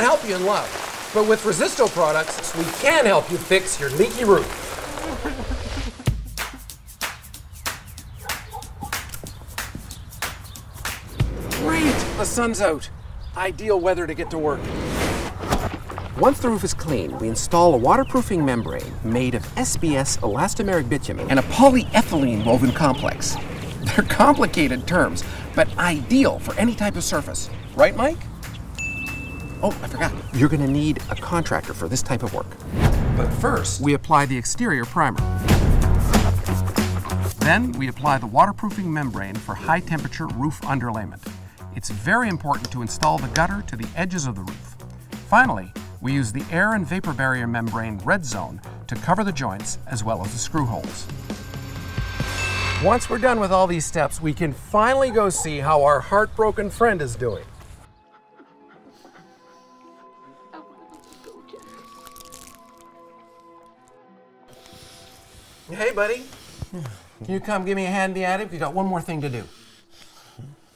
help you in love. But with RESISTO products, we can help you fix your leaky roof. Great! The sun's out. Ideal weather to get to work. Once the roof is clean, we install a waterproofing membrane made of SBS elastomeric bitumen and a polyethylene woven complex. They're complicated terms, but ideal for any type of surface. Right, Mike? Oh, I forgot. You're going to need a contractor for this type of work. But first, we apply the exterior primer. Then we apply the waterproofing membrane for high-temperature roof underlayment. It's very important to install the gutter to the edges of the roof. Finally, we use the air and vapor barrier membrane red zone to cover the joints as well as the screw holes. Once we're done with all these steps, we can finally go see how our heartbroken friend is doing. Hey, buddy. Can you come give me a hand in the attic? We got one more thing to do.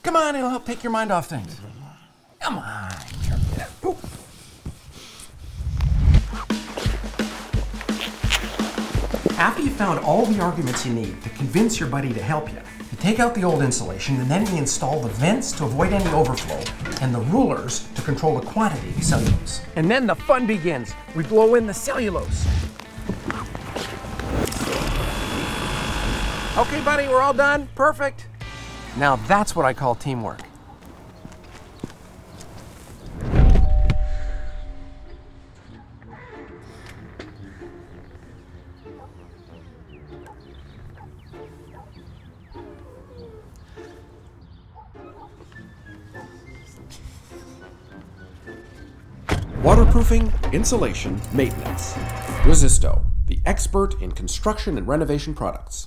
Come on, it'll help take your mind off things. Come on. Ooh. After you've found all the arguments you need to convince your buddy to help you, you take out the old insulation and then we install the vents to avoid any overflow and the rulers to control the quantity of cellulose. And then the fun begins. We blow in the cellulose. Okay, buddy, we're all done. Perfect. Now that's what I call teamwork. Waterproofing, insulation, maintenance. RESISTO, the expert in construction and renovation products.